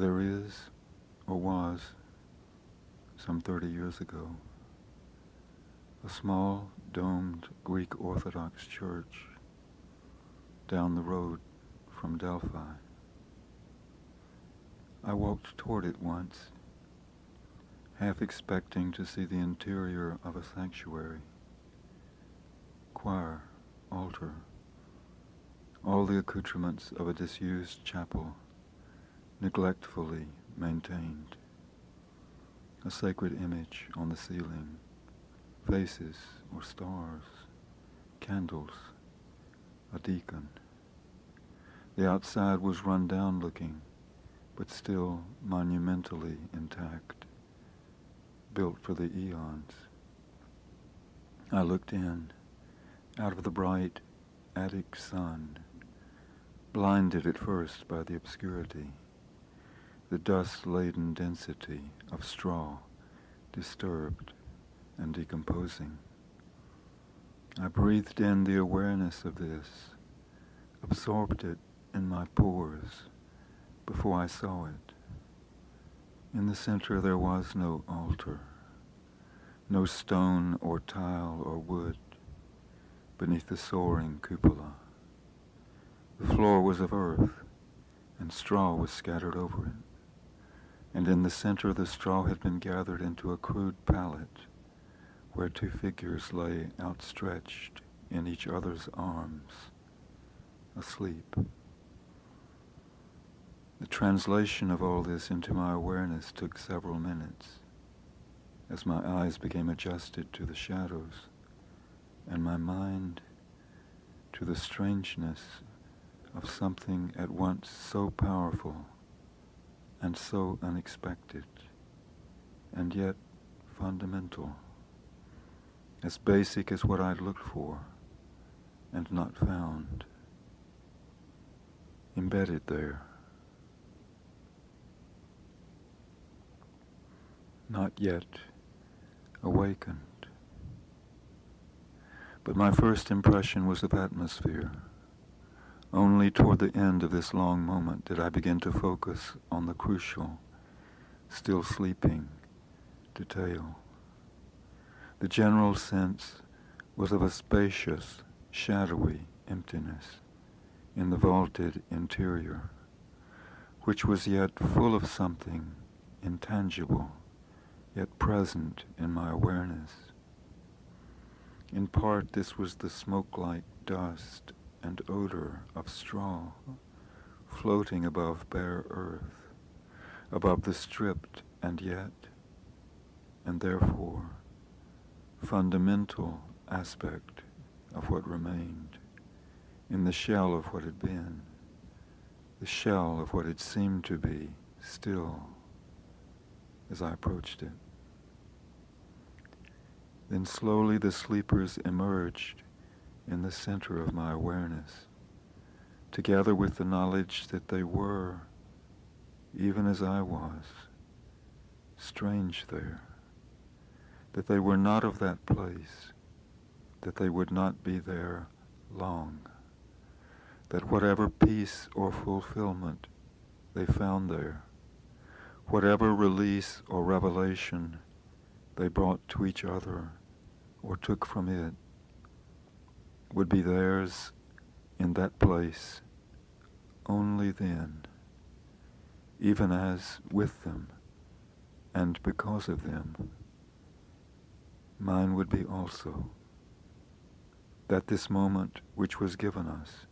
There is, or was, some 30 years ago, a small domed Greek Orthodox church down the road from Delphi. I walked toward it once, half expecting to see the interior of a sanctuary, choir, altar, all the accoutrements of a disused chapel, neglectfully maintained. A sacred image on the ceiling, faces or stars, candles, a deacon. The outside was run down looking, but still monumentally intact, built for the eons. I looked in, out of the bright attic sun, blinded at first by the obscurity, the dust-laden density of straw, disturbed and decomposing. I breathed in the awareness of this, absorbed it in my pores before I saw it. In the center there was no altar, no stone or tile or wood beneath the soaring cupola. The floor was of earth, and straw was scattered over it. And in the center the straw had been gathered into a crude pallet, where two figures lay outstretched in each other's arms, asleep. The translation of all this into my awareness took several minutes, as my eyes became adjusted to the shadows, and my mind to the strangeness of something at once so powerful and so unexpected, and yet fundamental, as basic as what I'd looked for and not found, embedded there, not yet awakened. But my first impression was of atmosphere. Only toward the end of this long moment did I begin to focus on the crucial, still sleeping, detail. The general sense was of a spacious, shadowy emptiness in the vaulted interior, which was yet full of something intangible, yet present in my awareness. In part, this was the smoke-like dust and odor of straw floating above bare earth, above the stripped and yet, and therefore, fundamental aspect of what remained, in the shell of what had been, the shell of what had seemed to be still as I approached it. Then slowly the sleepers emerged in the center of my awareness, together with the knowledge that they were, even as I was, strange there, that they were not of that place, that they would not be there long, that whatever peace or fulfillment they found there, whatever release or revelation they brought to each other or took from it, would be theirs in that place only then, even as with them and because of them, mine would be also, that this moment which was given us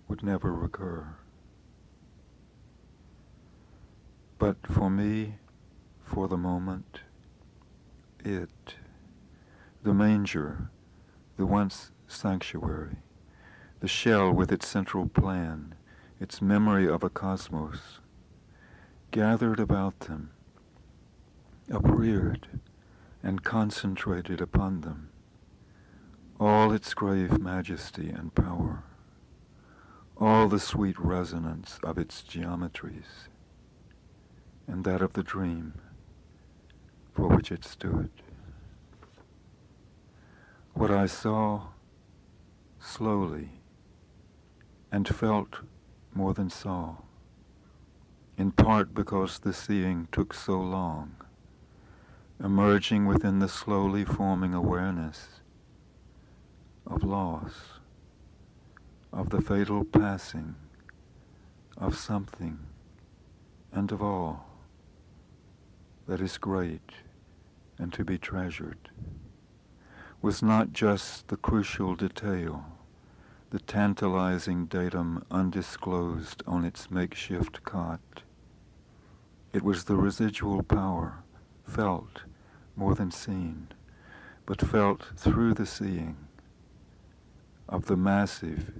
would never recur. But for me, for the moment, it, the manger, the once sanctuary, the shell with its central plan, its memory of a cosmos, gathered about them, upreared and concentrated upon them, all its grave majesty and power, all the sweet resonance of its geometries, and that of the dream for which it stood. What I saw slowly and felt more than saw in part because the seeing took so long, emerging within the slowly forming awareness of loss, of the fatal passing of something and of all that is great and to be treasured, was not just the crucial detail, the tantalizing datum undisclosed on its makeshift cot. It was the residual power, felt more than seen, but felt through the seeing, of the massive,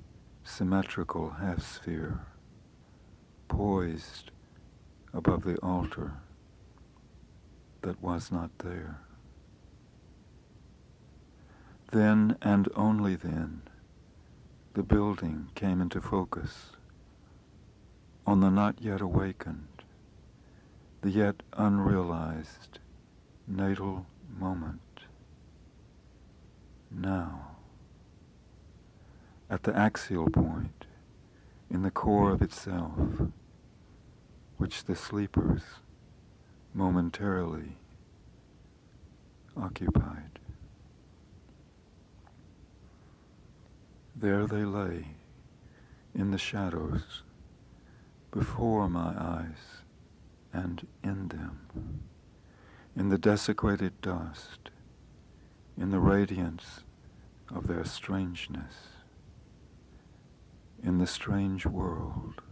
symmetrical half-sphere, poised above the altar that was not there. Then and only then, the building came into focus on the not yet awakened, the yet unrealized natal moment. Now, at the axial point, in the core of itself, which the sleepers momentarily occupied. There they lay, in the shadows, before my eyes and in them, in the desecrated dust, in the radiance of their strangeness, in the strange world,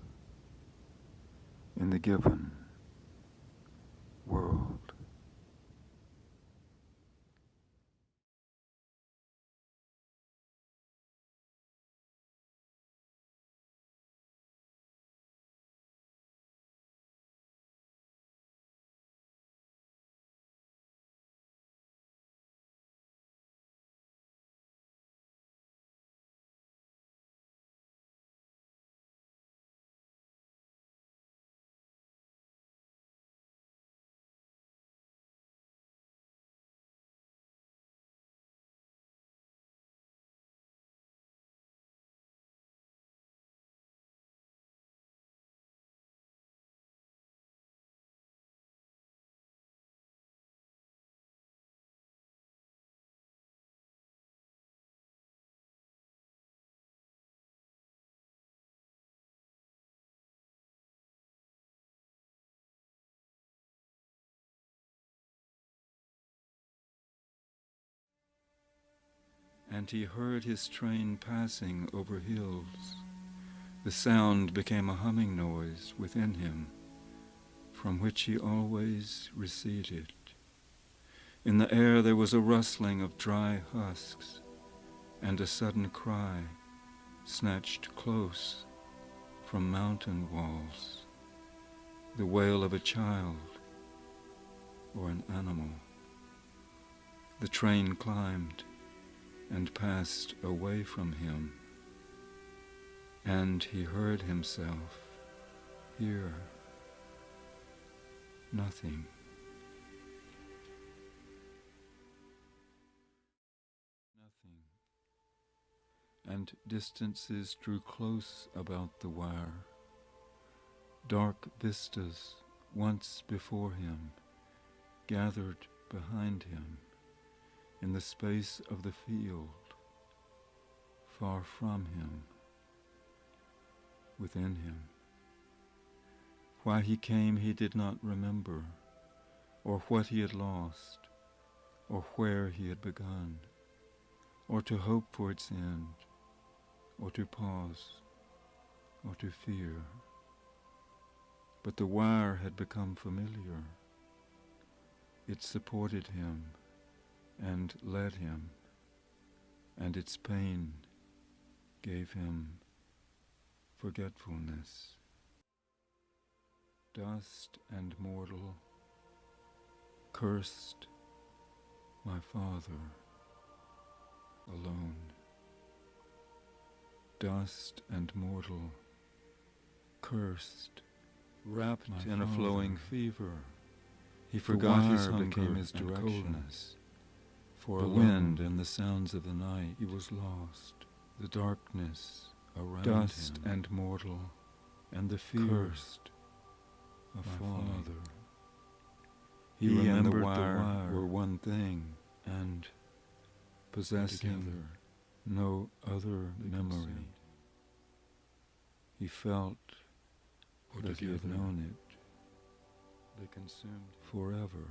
in the given world. And he heard his train passing over hills. The sound became a humming noise within him, from which he always receded. In the air there was a rustling of dry husks, and a sudden cry, snatched close from mountain walls, the wail of a child or an animal. The train climbed and passed away from him, and he heard himself hear nothing. Nothing. And distances drew close about the wire. Dark vistas, once before him, gathered behind him in the space of the field, far from him, within him. Why he came he did not remember, or what he had lost, or where he had begun, or to hope for its end, or to pause, or to fear. But the wire had become familiar. It supported him and led him, and its pain gave him forgetfulness. Dust and mortal, cursed my father alone. Dust and mortal, cursed, wrapped in a flowing fever. He forgot his hunger became his directions. For the wind and the sounds of the night, he was lost. The darkness around dust him, and mortal, and the fear, cursed a father. He and the wire were one thing, and possessing no other memory. He felt that he had known it. They consumed forever.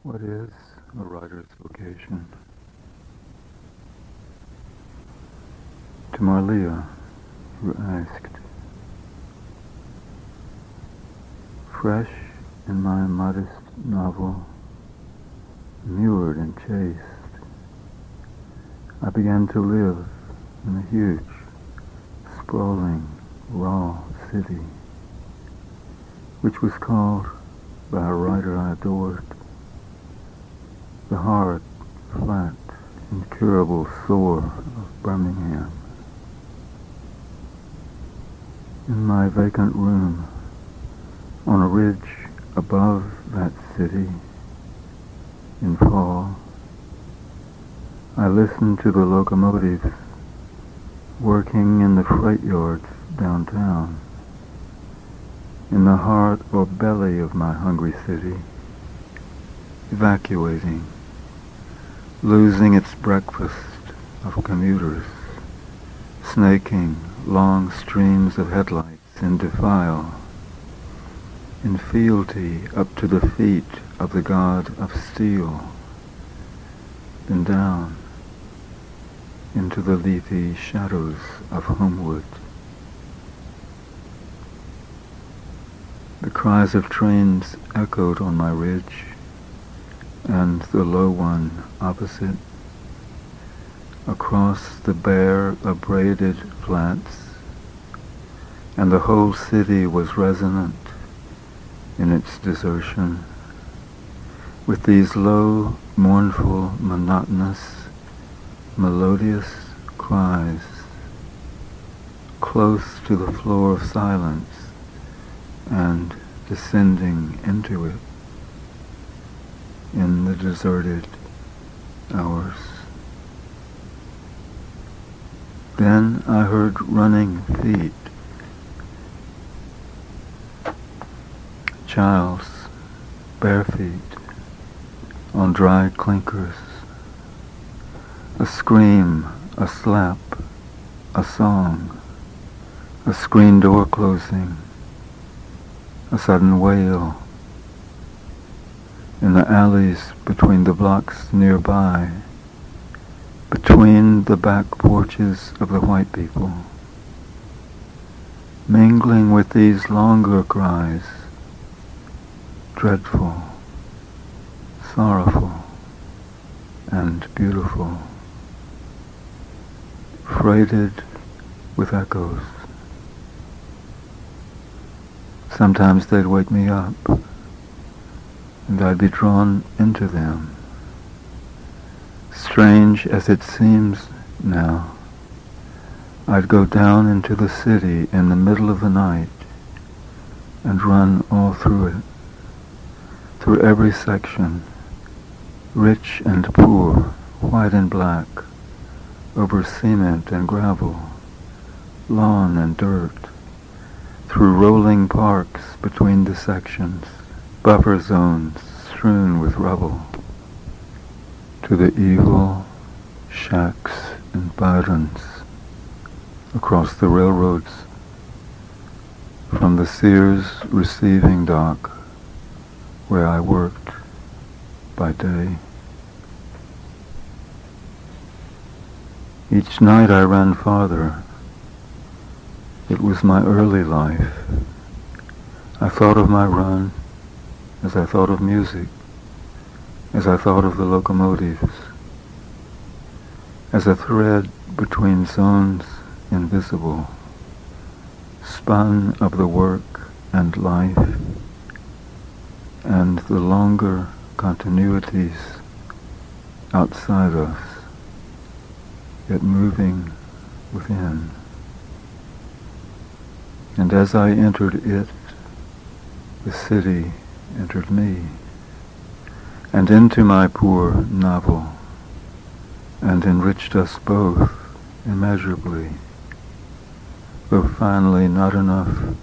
What is a writer's vocation? To Marlia, you asked. Fresh in my modest novel, immured and chaste, I began to live in a huge, sprawling, raw city, which was called, by a writer I adored, the hard, flat, incurable sore of Birmingham. In my vacant room, on a ridge above that city, in fall, I listened to the locomotives working in the freight yards downtown, in the heart or belly of my hungry city, evacuating, losing its breakfast of commuters, snaking long streams of headlights in defile, in fealty up to the feet of the god of steel, then down into the leafy shadows of Homewood. The cries of trains echoed on my ridge, and the low one opposite, across the bare, abraded flats, and the whole city was resonant in its desertion, with these low, mournful, monotonous, melodious cries, close to the floor of silence and descending into it in the deserted hours. Then I heard running feet, child's bare feet on dry clinkers, a scream, a slap, a song, a screen door closing, a sudden wail. In the alleys between the blocks nearby, between the back porches of the white people, mingling with these longer cries, dreadful, sorrowful, and beautiful, freighted with echoes. Sometimes they'd wake me up, and I'd be drawn into them. Strange as it seems now, I'd go down into the city in the middle of the night and run all through it, through every section, rich and poor, white and black, over cement and gravel, lawn and dirt, through rolling parks between the sections, buffer zones strewn with rubble, to the evil shacks and barons across the railroads, from the Sears receiving dock where I worked by day. Each night I ran farther. It was my early life. I thought of my run as I thought of music, as I thought of the locomotives, as a thread between zones invisible, spun of the work and life, and the longer continuities outside us, yet moving within. And as I entered it, the city entered me, and into my poor novel, and enriched us both immeasurably, though finally not enough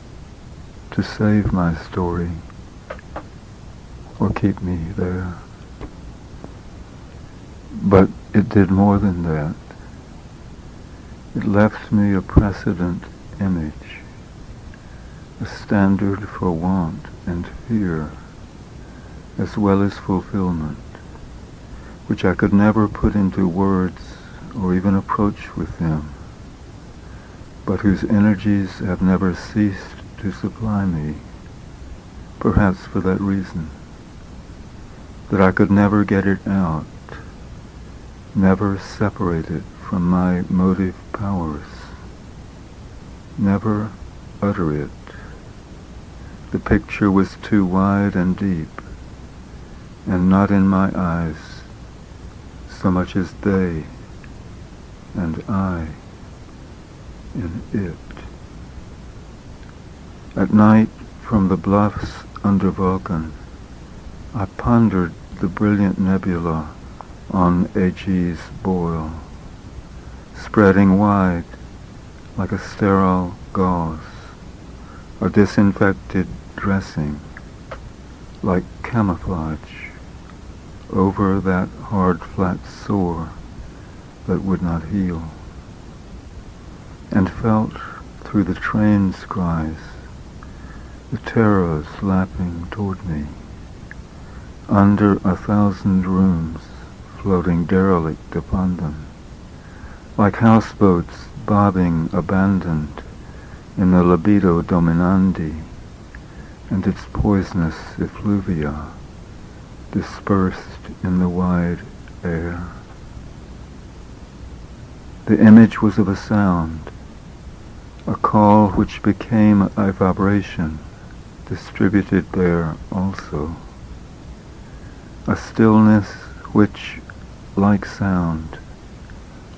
to save my story or keep me there. But it did more than that. It left me a precedent image, a standard for want and fear, as well as fulfillment, which I could never put into words or even approach with them, but whose energies have never ceased to supply me, perhaps for that reason, that I could never get it out, never separate it from my motive powers, never utter it. The picture was too wide and deep, and not in my eyes so much as they and I in it. At night, from the bluffs under Vulcan, I pondered the brilliant nebula on Aegis boil, spreading wide like a sterile gauze, a disinfected dressing, like camouflage over that hard flat sore that would not heal, and felt through the train's cries the terrors lapping toward me, under 1,000 rooms floating derelict upon them, like houseboats bobbing abandoned in the libido dominandi and its poisonous effluvia dispersed in the wide air. The image was of a sound, a call which became a vibration distributed there also, a stillness which, like sound,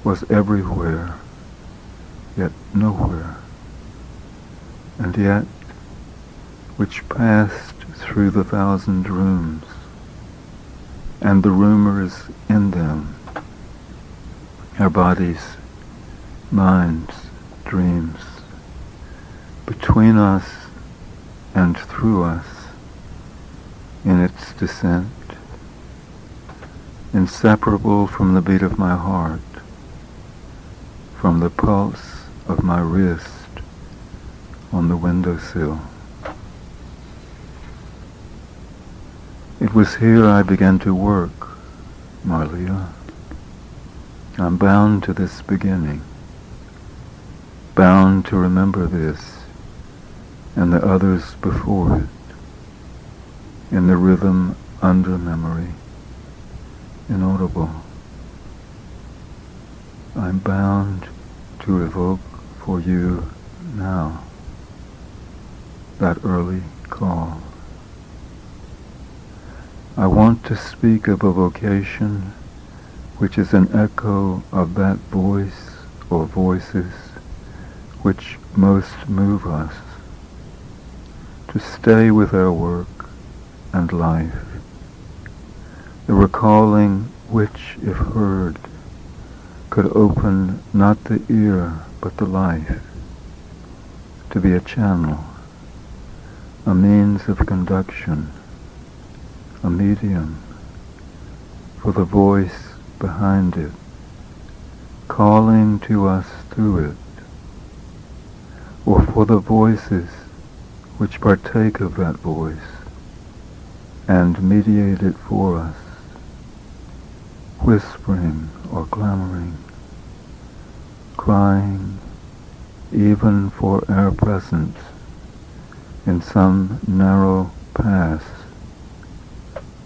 was everywhere, yet nowhere, and yet which passed through the 1,000 rooms, and the rumors in them, our bodies, minds, dreams, between us and through us in its descent, inseparable from the beat of my heart, from the pulse of my wrist on the windowsill. It was here I began to work, Marlia. I'm bound to this beginning, bound to remember this and the others before it, in the rhythm under memory, inaudible. I'm bound to evoke for you now that early call. I want to speak of a vocation which is an echo of that voice or voices which most move us to stay with our work and life, the recalling which, if heard, could open not the ear but the life, to be a channel, a means of conduction, a medium for the voice behind it, calling to us through it, or for the voices which partake of that voice and mediate it for us, whispering or clamoring, crying even for our presence in some narrow path,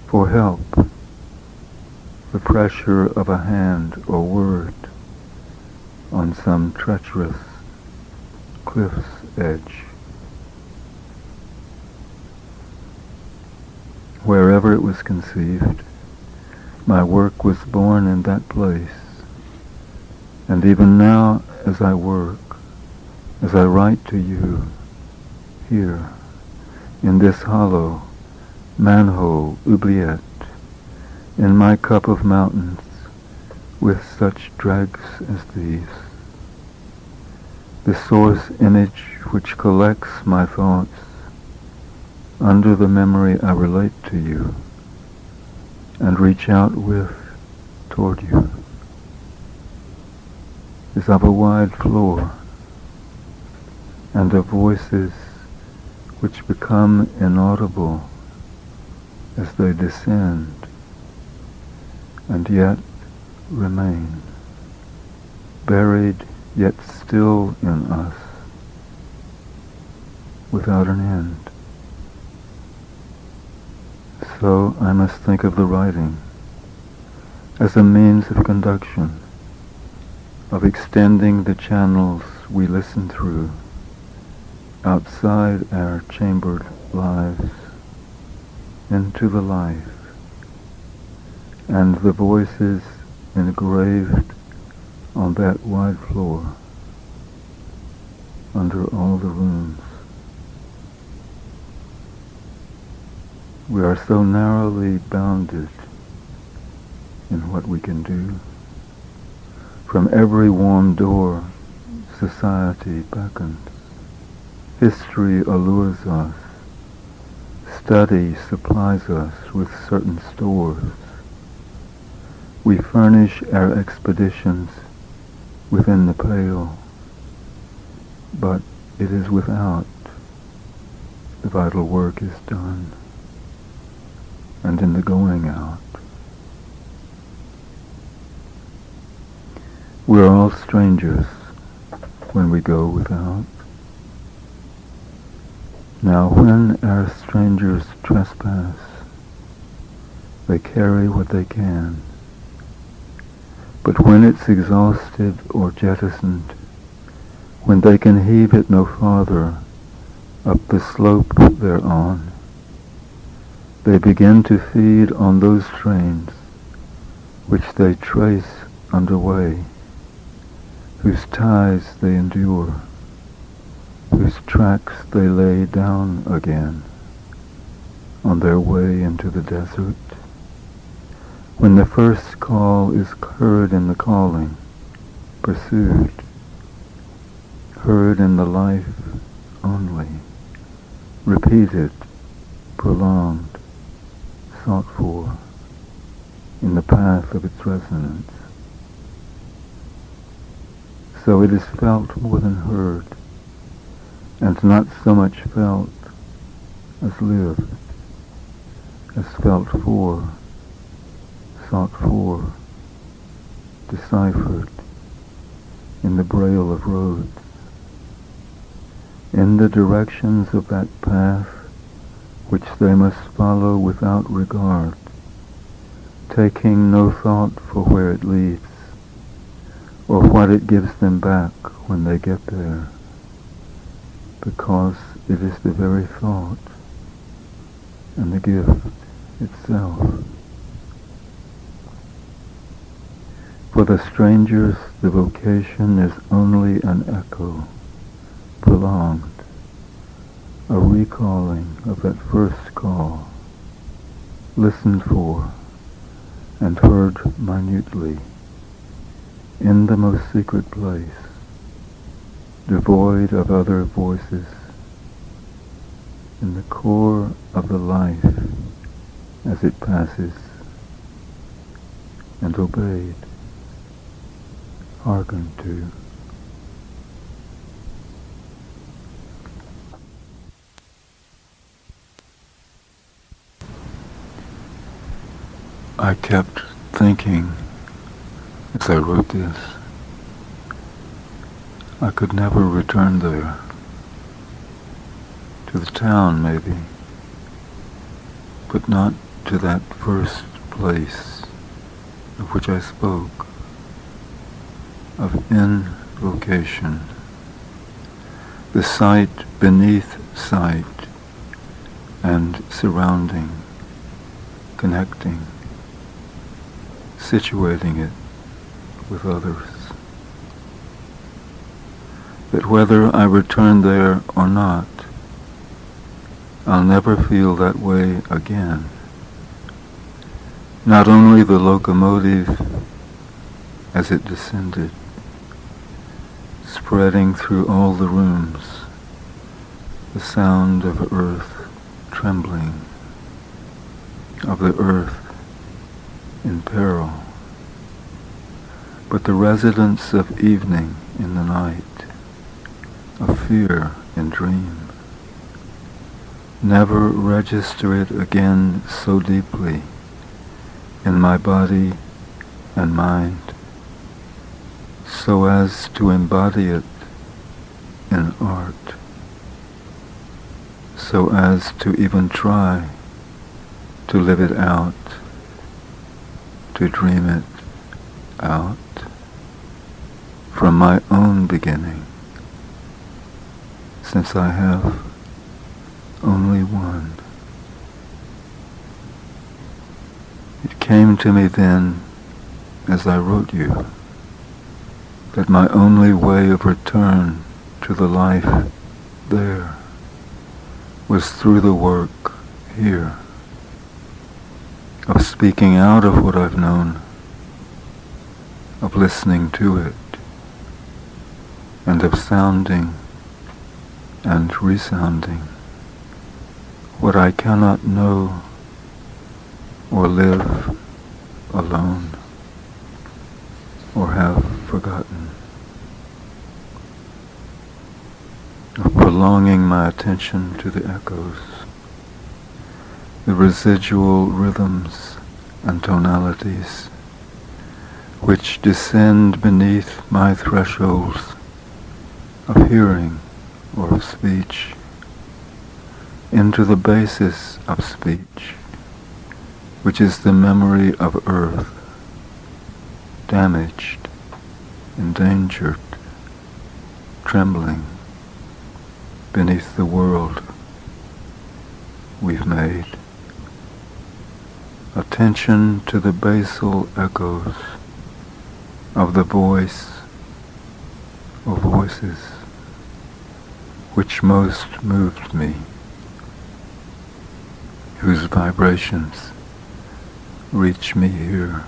for help, the pressure of a hand or word on some treacherous cliff's edge. Wherever it was conceived, my work was born in that place, and even now as I work, as I write to you, here, in this hollow, manhole oubliette, in my cup of mountains, with such dregs as these, the source image which collects my thoughts under the memory I relate to you and reach out with toward you, is of a wide floor and of voices which become inaudible as they descend and yet remain buried yet still in us, without an end. So I must think of the writing as a means of conduction, of extending the channels we listen through outside our chambered lives into the life, and the voices engraved on that wide floor under all the rooms. We are so narrowly bounded in what we can do. From every warm door, society beckons. History allures us. Study supplies us with certain stores. We furnish our expeditions within the pale, but it is without the vital work is done, and in the going out. We are all strangers when we go without. Now when our strangers trespass, they carry what they can. But when it's exhausted or jettisoned, when they can heave it no farther up the slope they're on, they begin to feed on those trains which they trace underway, whose ties they endure, whose tracks they lay down again on their way into the desert. When the first call is heard in the calling, pursued, heard in the life only, repeated, prolonged, sought for, in the path of its resonance. So it is felt more than heard, and not so much felt as lived, as felt for, sought for, deciphered in the braille of roads, in the directions of that path which they must follow without regard, taking no thought for where it leads, or what it gives them back when they get there, because it is the very thought and the gift itself. For the strangers, the vocation is only an echo, prolonged, a recalling of that first call, listened for and heard minutely, in the most secret place, devoid of other voices, in the core of the life as it passes, and obeyed, hearkened to. I kept thinking as I wrote this, I could never return there. To the town, maybe, but not to that first place of which I spoke, of invocation, the sight beneath sight and surrounding, connecting, situating it with others. That whether I return there or not, I'll never feel that way again. Not only the locomotive as it descended, spreading through all the rooms, the sound of earth trembling, of the earth in peril, but the residence of evening in the night, of fear in dream. Never register it again so deeply in my body and mind. so as to embody it in art, so as to even try to live it out, to dream it out from my own beginning, since I have only one. It came to me then, as I wrote you, that my only way of return to the life there was through the work here, of speaking out of what I've known, of listening to it, and of sounding and resounding what I cannot know or live alone or have forgotten, of prolonging my attention to the echoes, the residual rhythms and tonalities which descend beneath my thresholds of hearing or of speech into the basis of speech, which is the memory of earth, damaged, endangered, trembling beneath the world we've made. Attention to the basal echoes of the voice or voices which most moved me, whose vibrations reach me here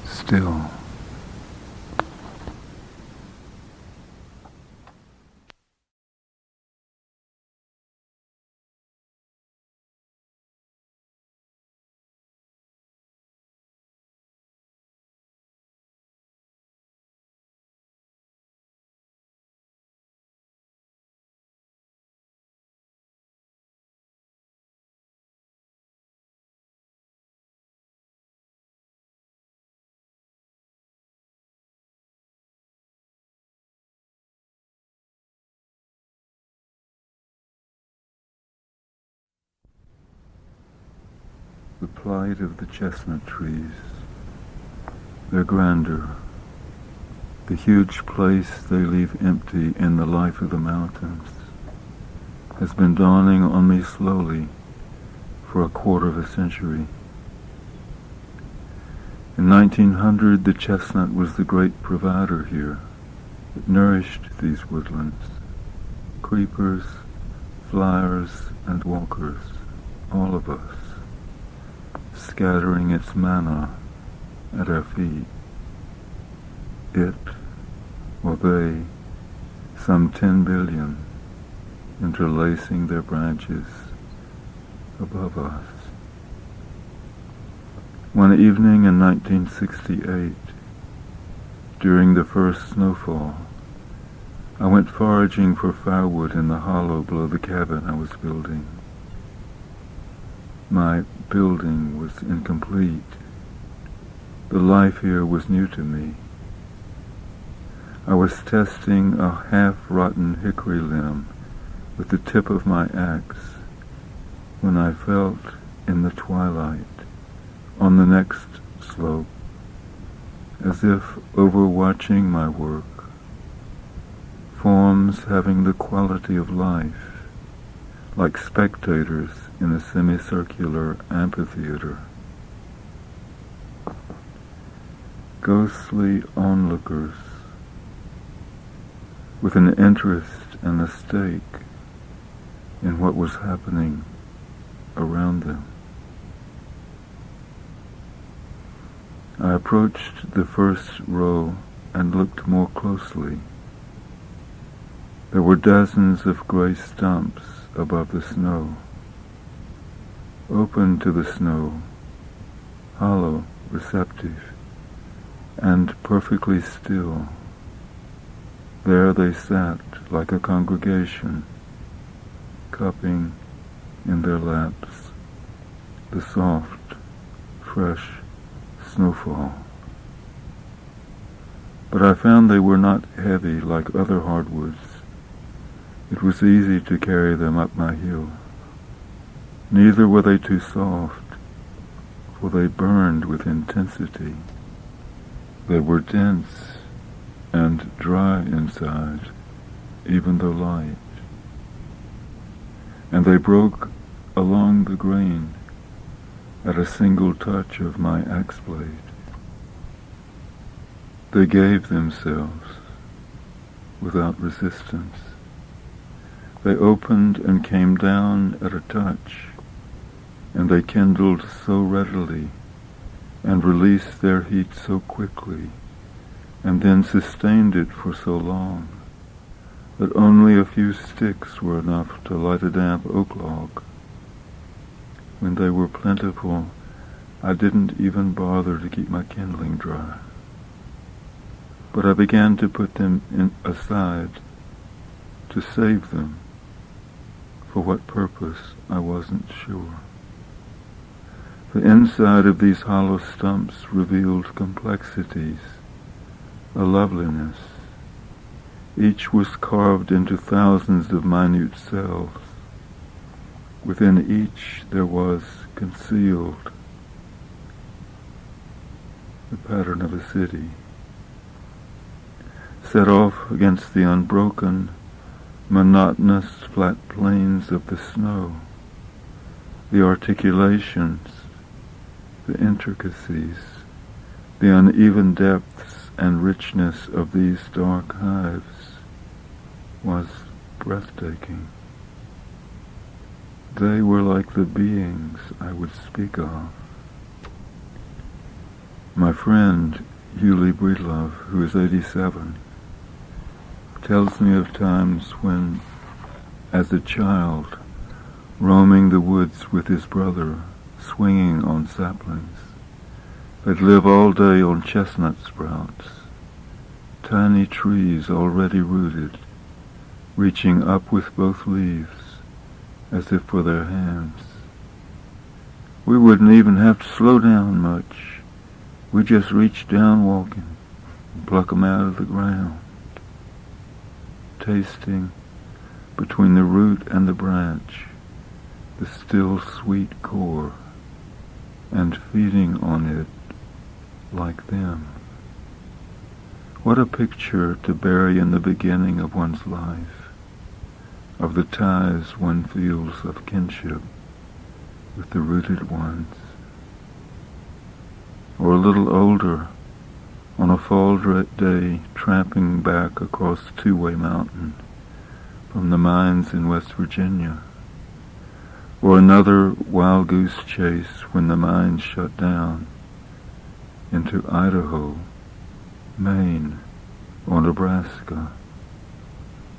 still. The plight of the chestnut trees, their grandeur, the huge place they leave empty in the life of the mountains, has been dawning on me slowly for a quarter of a century. In 1900, the chestnut was the great provider here. It nourished these woodlands, creepers, flyers, and walkers, all of us, scattering its manna at our feet. It, or they, some 10 billion, interlacing their branches above us. One evening in 1968, during the first snowfall, I went foraging for firewood in the hollow below the cabin I was building. My building was incomplete. The life here was new to me. I was testing a half-rotten hickory limb with the tip of my axe when I felt in the twilight, on the next slope, as if overwatching my work, forms having the quality of life, like spectators in a semicircular amphitheater. Ghostly onlookers with an interest and a stake in what was happening around them. I approached the first row and looked more closely. There were dozens of gray stumps above the snow, open to the snow, hollow, receptive, and perfectly still. There they sat like a congregation, cupping in their laps the soft, fresh snowfall. but I found they were not heavy like other hardwoods. It was easy to carry them up my hill. Neither were they too soft, for they burned with intensity. They were dense and dry inside, even though light. And they broke along the grain at a single touch of my axe blade. They gave themselves without resistance. They opened and came down at a touch, and they kindled so readily and released their heat so quickly, and then sustained it for so long, that only a few sticks were enough to light a damp oak log. When they were plentiful, I didn't even bother to keep my kindling dry. But I began to put them aside, to save them. For what purpose, I wasn't sure. The inside of these hollow stumps revealed complexities, a loveliness. Each was carved into thousands of minute cells. Within each there was concealed the pattern of a city, set off against the unbroken, monotonous flat plains of the snow, the articulations, the intricacies, the uneven depths and richness of these dark hives was breathtaking. They were like the beings I would speak of. My friend, Hewley Breedlove, who is 87, tells me of times when, as a child, roaming the woods with his brother, swinging on saplings, they'd live all day on chestnut sprouts, tiny trees already rooted, reaching up with both leaves, as if for their hands. We wouldn't even have to slow down much. We'd just reach down walking and pluck 'em out of the ground, tasting between the root and the branch the still sweet core, and feeding on it like them. What a picture to bury in the beginning of one's life, of the ties one feels of kinship with the rooted ones. Or a little older, on a fall day, tramping back across Two-Way Mountain from the mines in West Virginia. Or another wild goose chase when the mines shut down into Idaho, Maine, or Nebraska.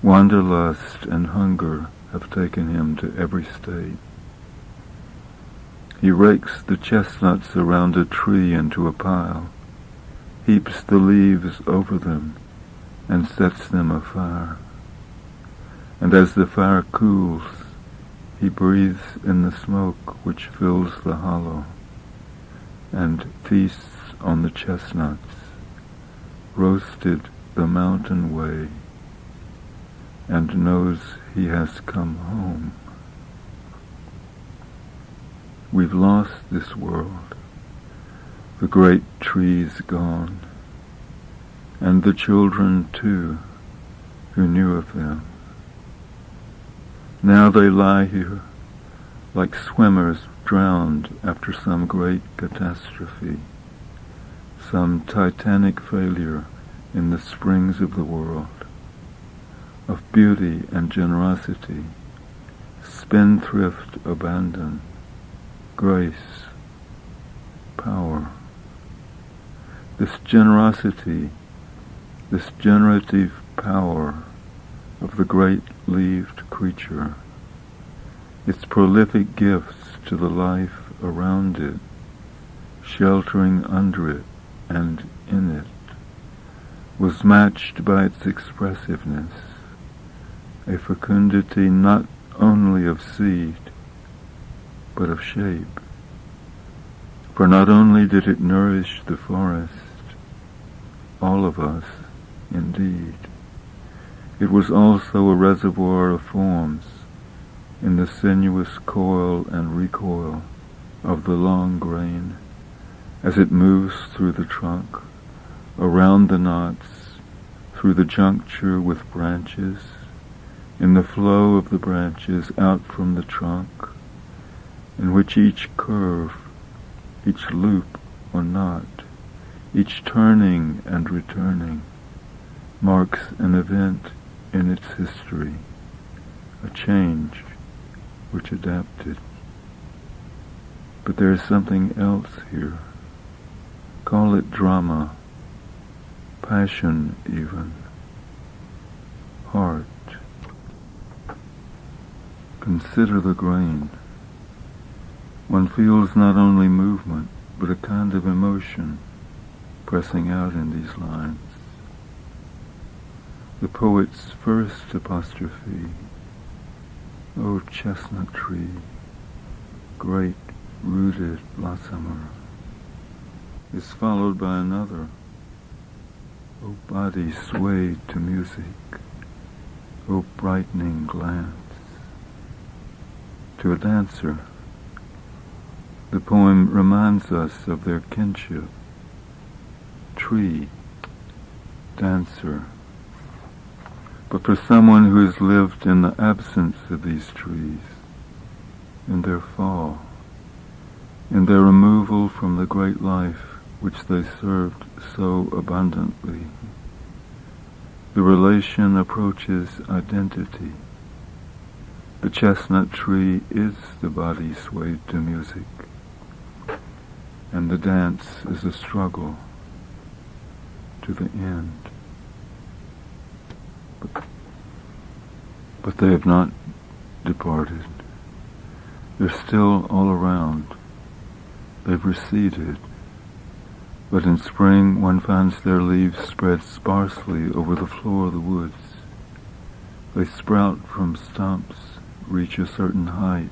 Wanderlust and hunger have taken him to every state. He rakes the chestnuts around a tree into a pile, heaps the leaves over them, and sets them afire. And as the fire cools, he breathes in the smoke which fills the hollow, and feasts on the chestnuts, roasted the mountain way, and knows he has come home. We've lost this world, the great trees gone, and the children too, who knew of them. Now they lie here, like swimmers drowned after some great catastrophe, some titanic failure in the springs of the world, of beauty and generosity, spendthrift abandon, grace, power. This generosity, this generative power of the great leaved creature, its prolific gifts to the life around it, sheltering under it and in it, was matched by its expressiveness, a fecundity not only of seed, but of shape. For not only did it nourish the forest, all of us, indeed. It was also a reservoir of forms in the sinuous coil and recoil of the long grain as it moves through the trunk, around the knots, through the juncture with branches, in the flow of the branches out from the trunk, in which each curve, each loop or knot, each turning and returning marks an event in its history, a change which adapted. But there is something else here. Call it drama, passion even, heart. Consider the grain. One feels not only movement, but a kind of emotion pressing out in these lines. The poet's first apostrophe, O chestnut tree, great rooted blossomer, is followed by another, O body swayed to music, O brightening glance. To a dancer, the poem reminds us of their kinship. Tree, dancer. But for someone who has lived in the absence of these trees, in their fall, in their removal from the great life which they served so abundantly, the relation approaches identity. The chestnut tree is the body swayed to music, and the dance is a struggle to the end. But they have not departed. They're still all around. They've receded. But in spring one finds their leaves spread sparsely over the floor of the woods. They sprout from stumps, reach a certain height,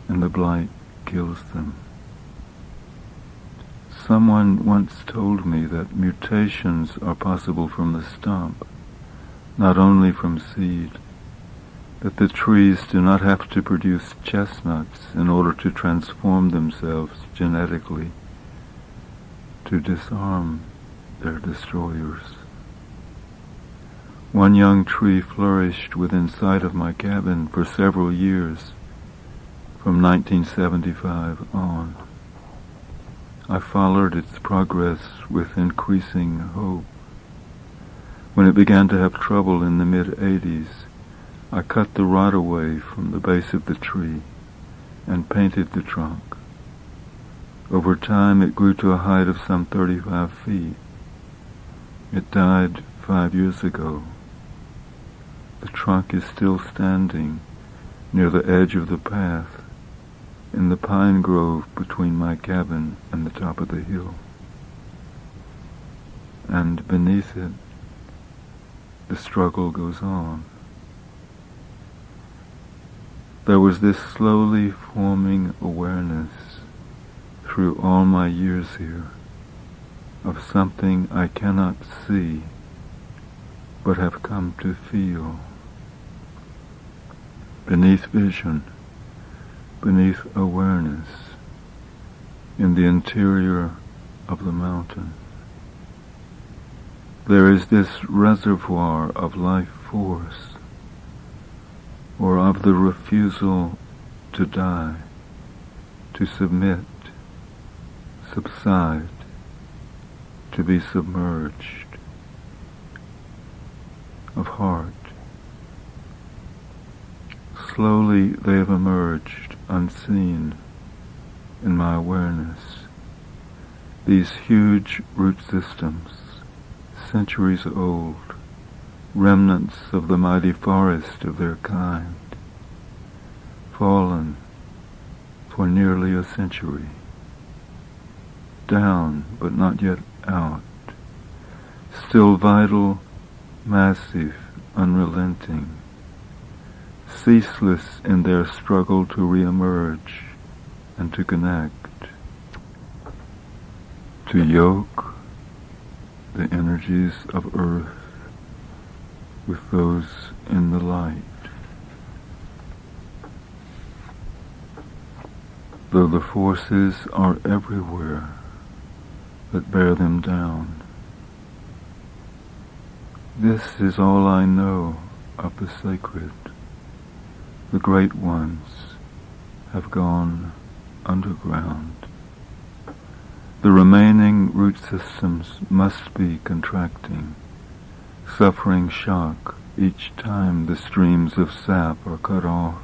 and the blight kills them. Someone once told me that mutations are possible from the stump, not only from seed, that the trees do not have to produce chestnuts in order to transform themselves genetically, to disarm their destroyers. One young tree flourished within sight of my cabin for several years, from 1975 on. I followed its progress with increasing hope. When it began to have trouble in the mid-'80s, I cut the rod away from the base of the tree and painted the trunk. Over time it grew to a height of some 35 feet. It died 5 years ago. The trunk is still standing near the edge of the path in the pine grove between my cabin and the top of the hill. And beneath it, the struggle goes on. There was this slowly forming awareness through all my years here of something I cannot see but have come to feel. Beneath vision, beneath awareness, in the interior of the mountain, there is this reservoir of life force, or of the refusal to die, to submit, subside, to be submerged, of heart. Slowly they have emerged, unseen, in my awareness. These huge root systems, centuries old, remnants of the mighty forest of their kind, fallen for nearly a century, down but not yet out, still vital, massive, unrelenting, ceaseless in their struggle to re-emerge and to connect, to yoke, the energies of earth with those in the light. Though the forces are everywhere that bear them down, this is all I know of the sacred. The great ones have gone underground. The remaining root systems must be contracting, suffering shock each time the streams of sap are cut off.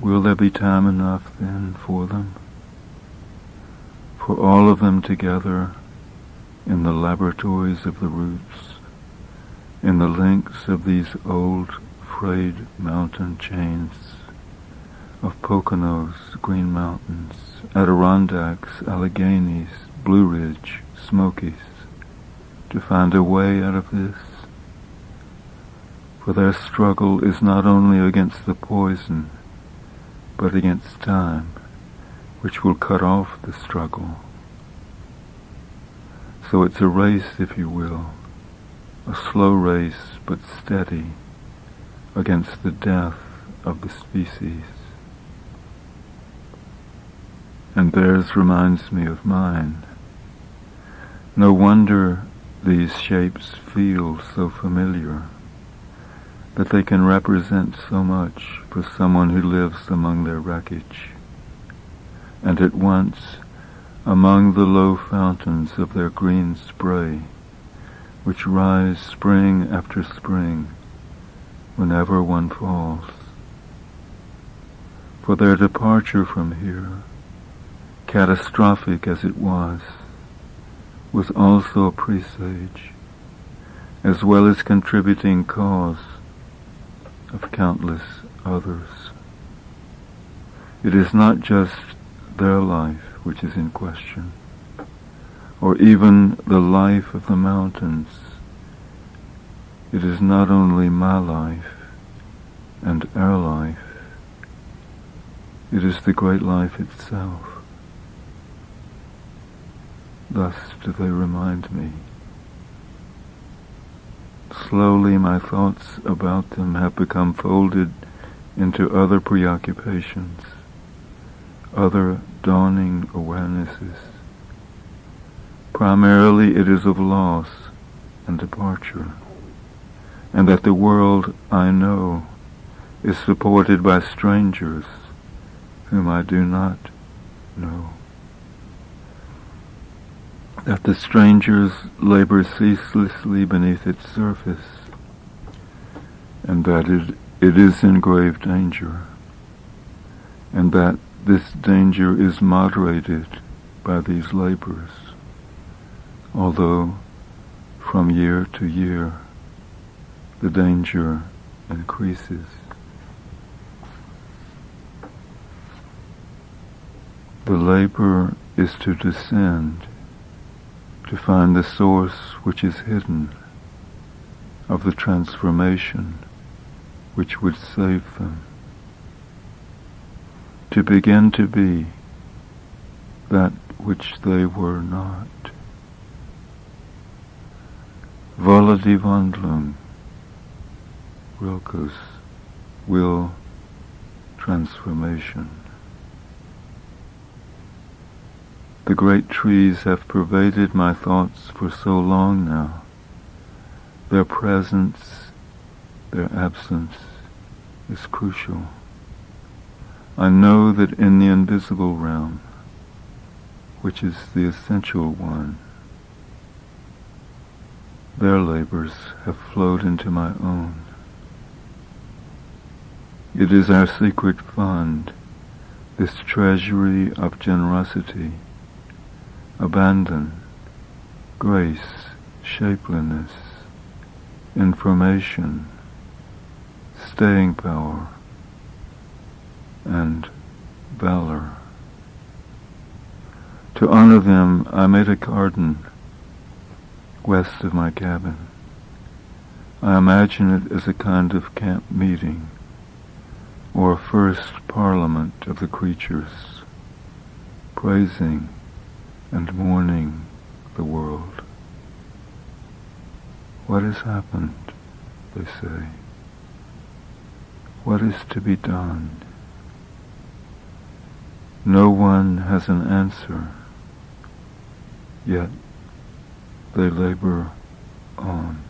Will there be time enough then for them? For all of them together in the laboratories of the roots, in the links of these old frayed mountain chains, of Poconos, Green Mountains, Adirondacks, Alleghenies, Blue Ridge, Smokies, to find a way out of this? For their struggle is not only against the poison, but against time, which will cut off the struggle. So it's a race, if you will, a slow race, but steady, against the death of the species. And theirs reminds me of mine. No wonder these shapes feel so familiar, that they can represent so much for someone who lives among their wreckage, and at once among the low fountains of their green spray, which rise spring after spring whenever one falls. For their departure from here, catastrophic as it was also a presage, as well as contributing cause of countless others. It is not just their life which is in question, or even the life of the mountains. It is not only my life and our life, it is the great life itself. Thus do they remind me. Slowly my thoughts about them have become folded into other preoccupations, other dawning awarenesses. Primarily it is of loss and departure, and that the world I know is supported by strangers whom I do not know. That the strangers labor ceaselessly beneath its surface, and that it is in grave danger, and that this danger is moderated by these labors, although from year to year the danger increases. The labor is to descend, to find the source which is hidden of the transformation which would save them, to begin to be that which they were not. Volle die Wandlung, Rilke's will transformation. The great trees have pervaded my thoughts for so long now. Their presence, their absence is crucial. I know that in the invisible realm, which is the essential one, their labors have flowed into my own. It is our secret fund, this treasury of generosity, abandon, grace, shapeliness, information, staying power, and valor. To honor them, I made a garden west of my cabin. I imagine it as a kind of camp meeting, or a first parliament of the creatures, praising and mourning the world. What has happened, they say. What is to be done? No one has an answer, yet they labor on.